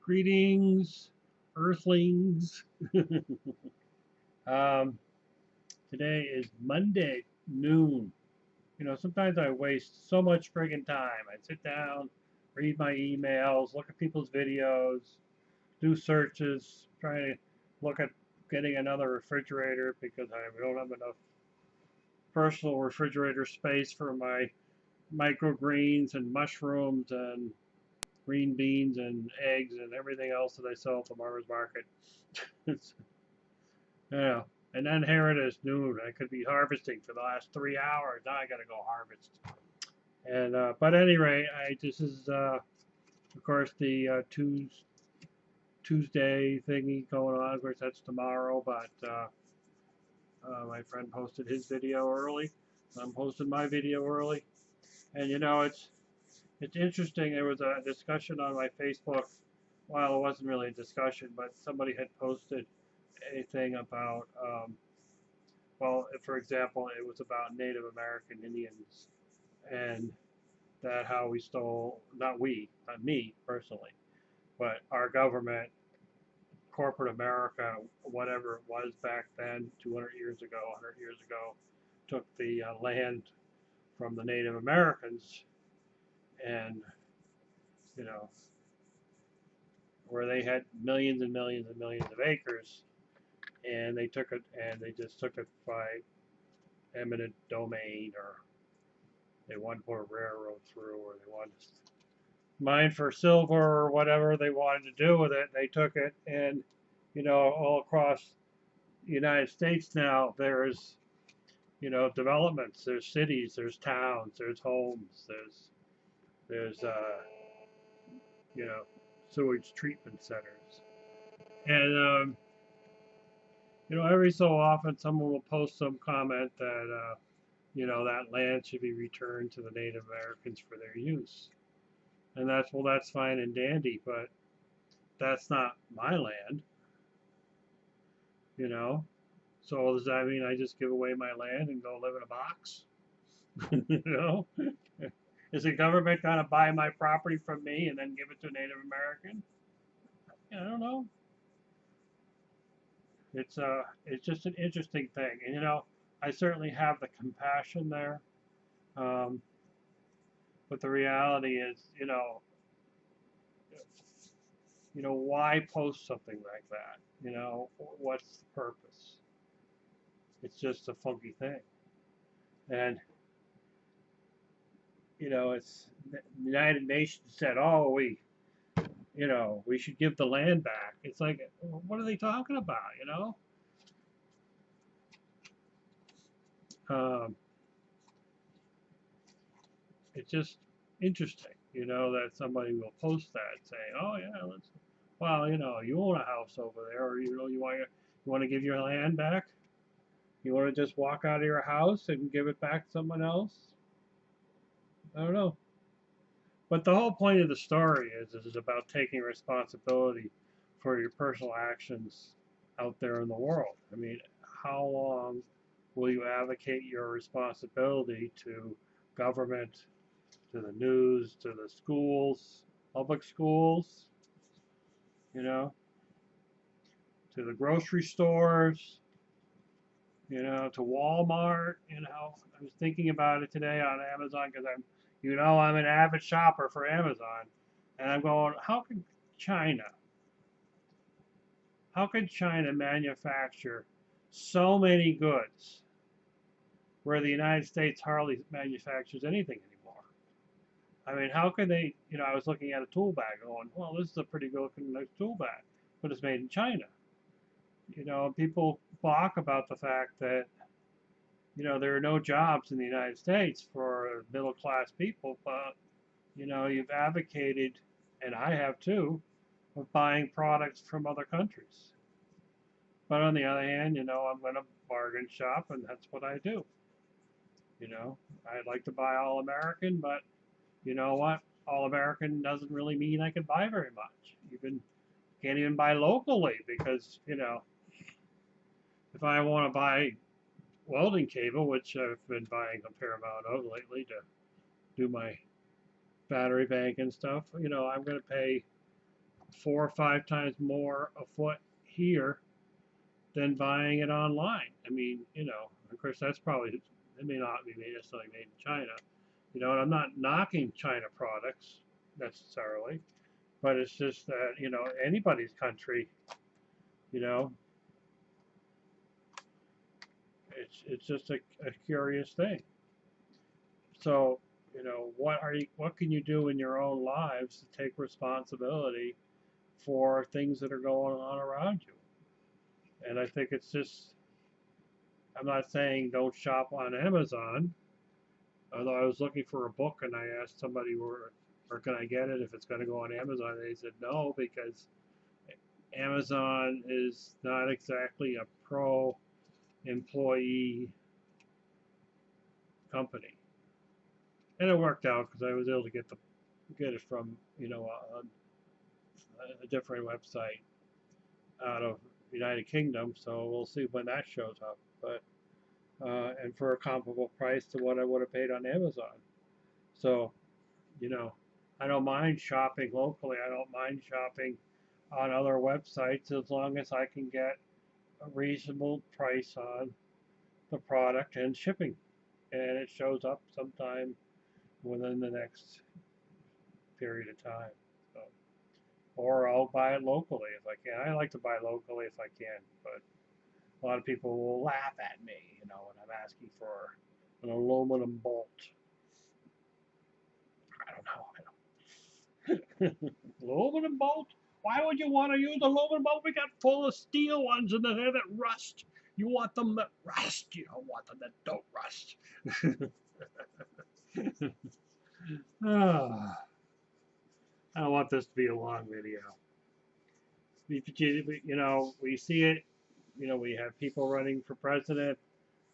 Greetings, Earthlings. um, Today is Monday noon. Sometimes I waste so much friggin' time. I sit down, read my emails, look at people's videos, do searches, trying to look at getting another refrigerator because I don't have enough personal refrigerator space for my microgreens and mushrooms and green beans and eggs and everything else that I sell at the farmer's market. Yeah. And then here it is noon. I could be harvesting for the last 3 hours. Now I gotta go harvest. And but at any rate, this is of course the Tuesday thingy going on. Of course that's tomorrow, but my friend posted his video early. I'm posting my video early, and it's interesting. There was a discussion on my Facebook. Well, it wasn't really a discussion, but somebody had posted a thing about well, for example, it was about Native American Indians and that how we stole, not we, not me personally, but our government, corporate America, whatever it was back then, 200 years ago, 100 years ago, took the land from the Native Americans and, you know, where they had millions and millions and millions of acres, and they took it and they just took it by eminent domain, or they wanted to put a railroad through, or they wanted to mine for silver or whatever they wanted to do with it. They took it, and all across the United States now there's developments, there's cities, there's towns, there's homes, there's you know sewage treatment centers, and every so often someone will post some comment that that land should be returned to the Native Americans for their use. And that's fine and dandy, but that's not my land, you know. So does that mean I just give away my land and go live in a box? you know? Is the government gonna buy my property from me and then give it to a Native American? I don't know. It's just an interesting thing, and I certainly have the compassion there, um, but the reality is, why post something like that? What's the purpose? It's just a funky thing. And, it's the United Nations said, oh, we should give the land back. It's like, what are they talking about, Um, it's just interesting, that somebody will post that saying, oh, yeah, well, you own a house over there, or, you want to give your land back? You want to just walk out of your house and give it back to someone else? I don't know. But the whole point of the story is about taking responsibility for your personal actions out there in the world. I mean, how long will you advocate your responsibility to government, to the news, to the schools, public schools, you know, to the grocery stores, to Walmart? I was thinking about it today on Amazon because I'm an avid shopper for Amazon, and I'm going, China, how could China manufacture so many goods where the United States hardly manufactures anything anymore? I mean, how could they, I was looking at a tool bag going, well, this is a pretty good looking nice tool bag, but it's made in China. People balk about the fact that there are no jobs in the United States for middle class people, but you've advocated, and I have too, of buying products from other countries. But on the other hand, I'm going to bargain shop, and that's what I do. I'd like to buy all American, but you know what? All American doesn't really mean I can buy very much. Can't even buy locally because if I want to buy welding cable, which I've been buying a fair amount of lately to do my battery bank and stuff, I'm going to pay 4 or 5 times more a foot here than buying it online. I mean, of course, that's probably, it may not be necessarily made in China. And I'm not knocking China products necessarily, but it's just that, anybody's country, you know, it's just a curious thing. So, what can you do in your own lives to take responsibility for things that are going on around you? And I think it's just, I'm not saying don't shop on Amazon, although I was looking for a book and I asked somebody where can I get it if it's going to go on Amazon. They said no, because Amazon is not exactly a pro employee company. And it worked out because I was able to get it from a different website out of United Kingdom. So we'll see when that shows up. But and for a comparable price to what I would have paid on Amazon. So, I don't mind shopping locally. I don't mind shopping on other websites as long as I can get a reasonable price on the product and shipping. And it shows up sometime within the next period of time. So, or I'll buy it locally if I can. I like to buy locally if I can, but a lot of people will laugh at me, when I'm asking for an aluminum bolt. I don't know. Aluminum bolt? Why would you want to use aluminum bolt? We got full of steel ones in there that rust. You want them that rust. You don't want them that don't rust. I don't want this to be a long video. We see it. We have people running for president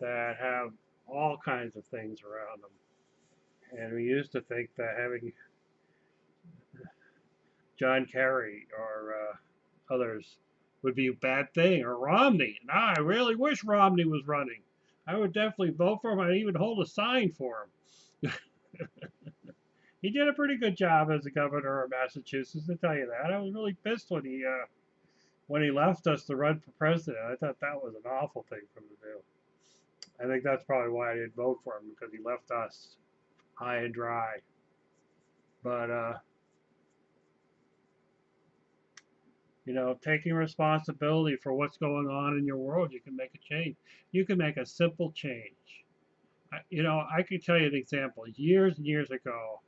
that have all kinds of things around them. And we used to think that having John Kerry or others would be a bad thing, or Romney. Now I really wish Romney was running. I would definitely vote for him. I'd even hold a sign for him. He did a pretty good job as a governor of Massachusetts, to tell you that. I was really pissed when he left us to run for president. I thought that was an awful thing for him to do. I think that's probably why I didn't vote for him, because he left us high and dry. But taking responsibility for what's going on in your world, you can make a change. You can make a simple change. I could tell you an example. Years and years ago,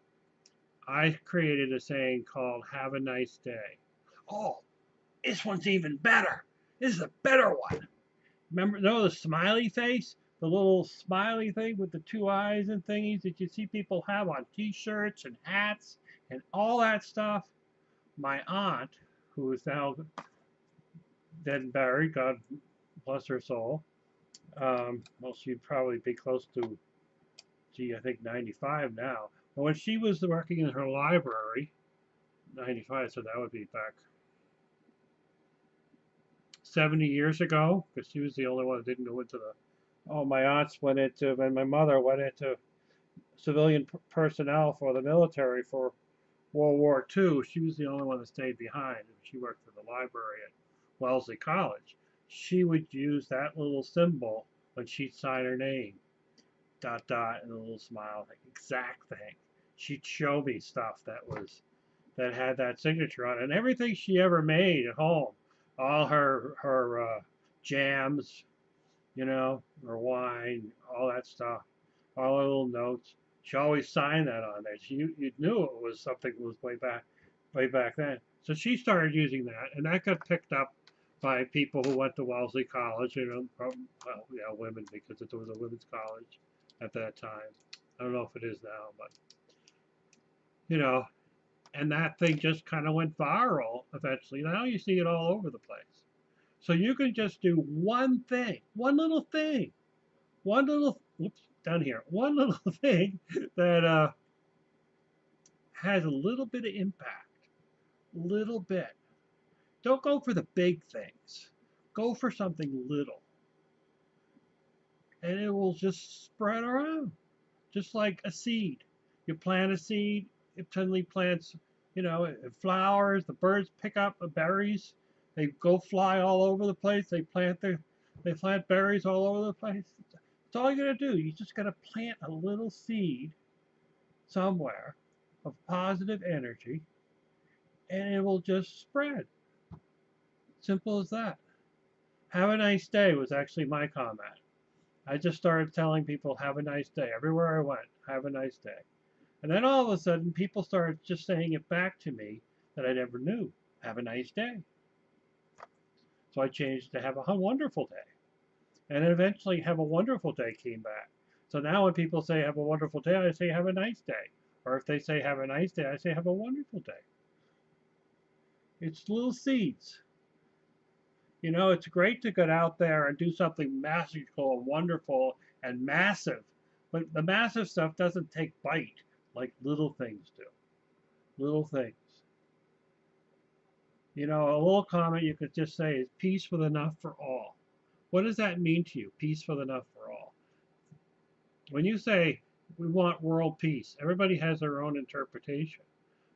I created a saying called "Have a nice day." Oh, this one's even better. This is a better one. Remember, the smiley face? The little smiley thing with the 2 eyes and thingies that you see people have on t-shirts and hats and all that stuff? My aunt, who is now dead and buried, God bless her soul, well, she'd probably be close to, I think 95 now. But when she was working in her library, 95, so that would be back 70 years ago, because she was the only one that didn't go into my aunts went into, and my mother went into civilian personnel for the military for World War II. She was the only one that stayed behind. She worked for the library at Wellesley College. She would use that little symbol when she'd sign her name, dot, dot, and a little smile, exact thing. She'd show me stuff that had that signature on it, and everything she ever made at home, all her jams, her wine, all that stuff, all her little notes. She always signed that on there. You knew it was something that was way back then. So she started using that, and that got picked up by people who went to Wellesley College, women, because it was a women's college at that time. I don't know if it is now, but and that thing just kind of went viral eventually. Now you see it all over the place. So you can just do one thing, one little thing, one little thing that has a little bit of impact, little bit. Don't go for the big things. Go for something little. And it will just spread around, just like a seed. You plant a seed, it suddenly plants You know, it flowers, the birds pick up the berries, they go fly all over the place, they plant berries all over the place. It's all you gotta do. You just gotta plant a little seed somewhere of positive energy and it will just spread. Simple as that. Have a nice day was actually my comment. I just started telling people, have a nice day. Everywhere I went, have a nice day. And then all of a sudden, people started just saying it back to me that I never knew. Have a nice day. So I changed to have a wonderful day. And then eventually, have a wonderful day came back. So now when people say have a wonderful day, I say have a nice day. Or if they say have a nice day, I say have a wonderful day. It's little seeds. You know, it's great to get out there and do something magical and wonderful and massive. But the massive stuff doesn't take bite like little things do. Little things. You know, a little comment you could just say is peace with enough for all. What does that mean to you? Peace with enough for all. When you say we want world peace, everybody has their own interpretation.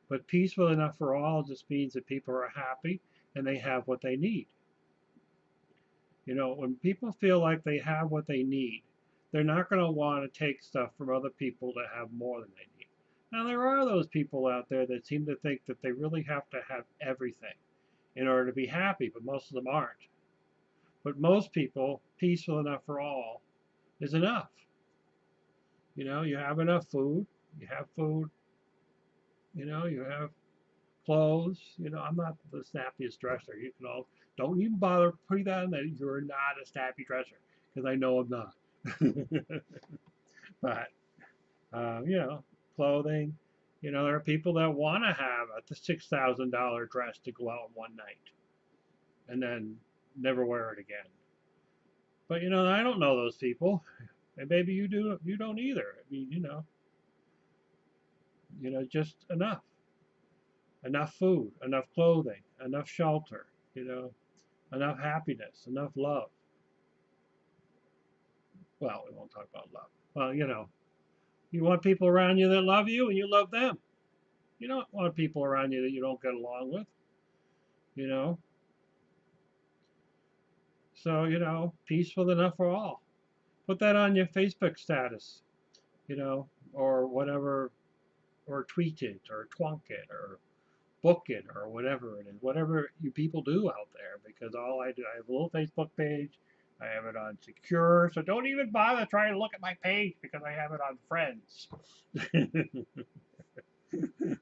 But peace with enough for all just means that people are happy and they have what they need. You know, when people feel like they have what they need, they're not going to want to take stuff from other people to have more than they need. Now, there are those people out there that seem to think that they really have to have everything in order to be happy, but most of them aren't. But most people, peaceful enough for all is enough. You know, you have enough food, you have food, you know, you have clothes. You know, I'm not the snappiest dresser. You can all, don't even bother putting that in that you're not a snappy dresser, because I know I'm not. But, you know, clothing, you know, there are people that want to have a $6,000 dress to go out one night and then never wear it again. But, you know, I don't know those people. And maybe you do, you don't either. I mean, just enough. Enough food, enough clothing, enough shelter, you know, enough happiness, enough love. Well, we won't talk about love. Well, you know, you want people around you that love you and you love them. You don't want people around you that you don't get along with, you know. So, you know, peaceful enough for all. Put that on your Facebook status, you know, or whatever, or tweet it, or twonk it, or book it, or whatever it is, whatever you people do out there. Because all I do, I have a little Facebook page. I have it on secure, so don't even bother trying to look at my page because I have it on friends. You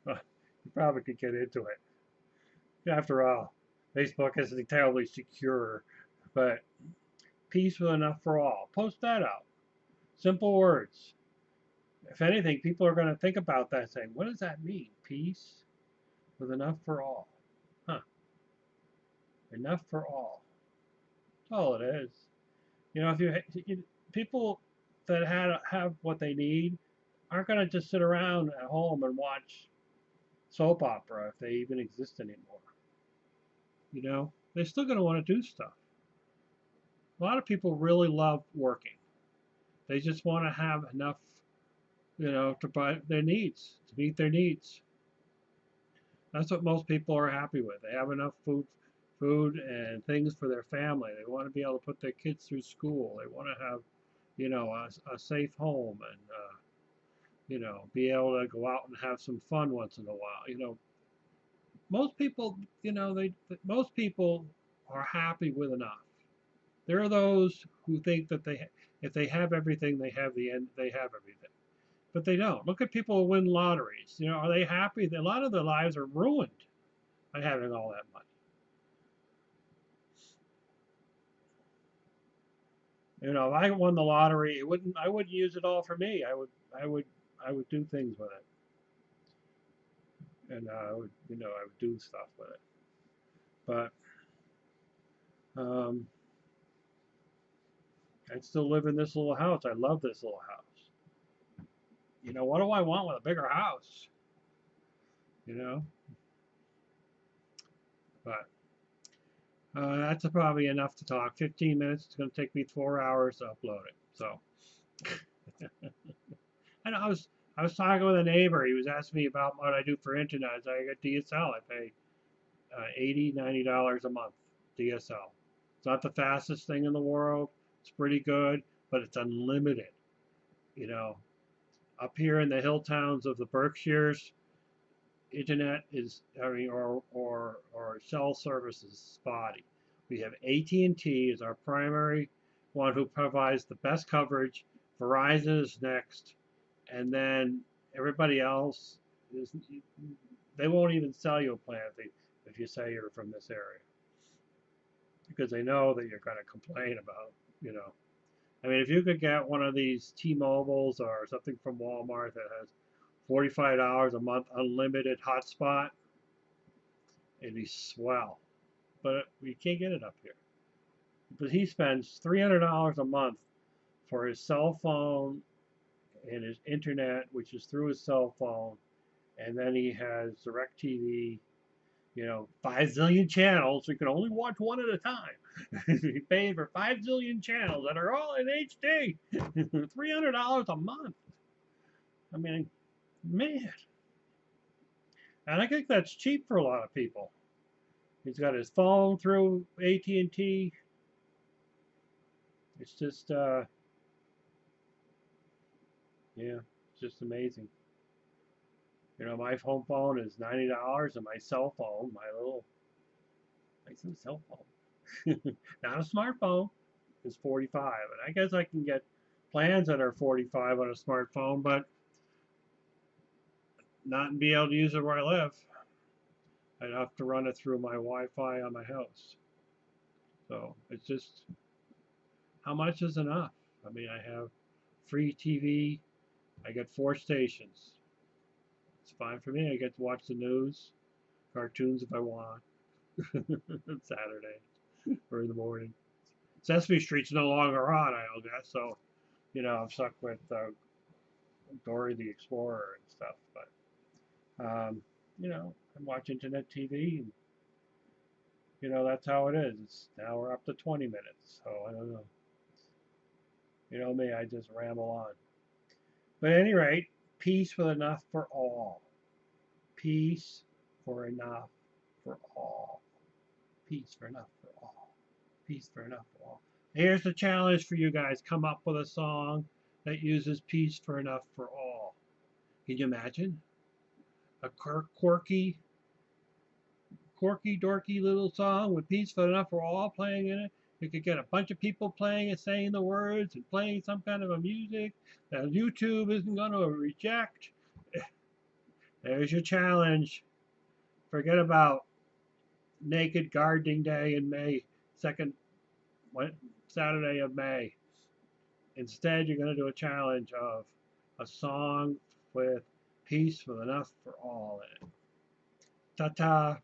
probably could get into it. After all, Facebook isn't terribly secure, but peaceful enough for all. Post that out. Simple words. If anything, people are going to think about that saying, what does that mean? Peace with enough for all. Huh. Enough for all. That's all it is. You know, people that have what they need aren't going to just sit around at home and watch soap opera if they even exist anymore. You know, they're still going to want to do stuff. A lot of people really love working. They just want to have enough, you know, to buy their needs, to meet their needs. That's what most people are happy with. They have enough food and things for their family. They want to be able to put their kids through school. They want to have, you know, a safe home and, you know, be able to go out and have some fun once in a while. You know, most people, you know, most people are happy with enough. There are those who think that if they have everything, they have everything. But they don't. Look at people who win lotteries. You know, are they happy? A lot of their lives are ruined by having all that money. You know, if I won the lottery, I wouldn't use it all for me. I would do things with it, and I would do stuff with it. But um, I'd still live in this little house. I love this little house. You know, what do I want with a bigger house? You know, but that's probably enough to talk. 15 minutes. It's going to take me 4 hours to upload it. So, and I was talking with a neighbor. He was asking me about what I do for internet. I got DSL. I pay $80, $90 a month DSL. It's not the fastest thing in the world. It's pretty good, but it's unlimited. You know, up here in the hill towns of the Berkshires, internet is, I mean, or cell service is spotty. We have AT&T as our primary one who provides the best coverage. Verizon is next, and then everybody else is. They won't even sell you a plan if you say you're from this area, because they know that you're going to complain about, you know. I mean, if you could get one of these T-Mobiles or something from Walmart that has $45 a month unlimited hotspot, it'd be swell. But we can't get it up here. But he spends $300 a month for his cell phone and his internet, which is through his cell phone, and then he has DirecTV, you know, 5 zillion channels. So you can only watch one at a time. He paid for 5 zillion channels that are all in HD. $300 a month. I mean, man. And I think that's cheap for a lot of people. He's got his phone through AT&T. It's just, yeah, it's just amazing. You know, my home phone is $90, and my cell phone, my little cell phone, not a smartphone, is $45. And I guess I can get plans that are $45 on a smartphone, but not be able to use it where I live. I'd have to run it through my Wi-Fi on my house. So it's just, how much is enough? I mean, I have free TV. I get 4 stations. It's fine for me. I get to watch the news, cartoons if I want. Saturday or in the morning. Sesame Street's no longer on, I guess. So, you know, I'm stuck with Dory the Explorer and stuff. But, you know, I watch internet TV, and, you know, that's how it is. Now we're up to 20 minutes. So, I don't know. You know me, I just ramble on. But at any rate, peace with enough for all. Peace for enough for all. Peace for enough for all. Peace for enough for all. Here's the challenge for you guys. Come up with a song that uses peace for enough for all. Can you imagine? A quirky, dorky little song with peace for enough for all playing in it. You could get a bunch of people playing and saying the words and playing some kind of a music that YouTube isn't going to reject. There's your challenge. Forget about Naked Gardening Day in May, second Saturday of May. Instead, you're going to do a challenge of a song with peace with enough for all in it. Ta-ta.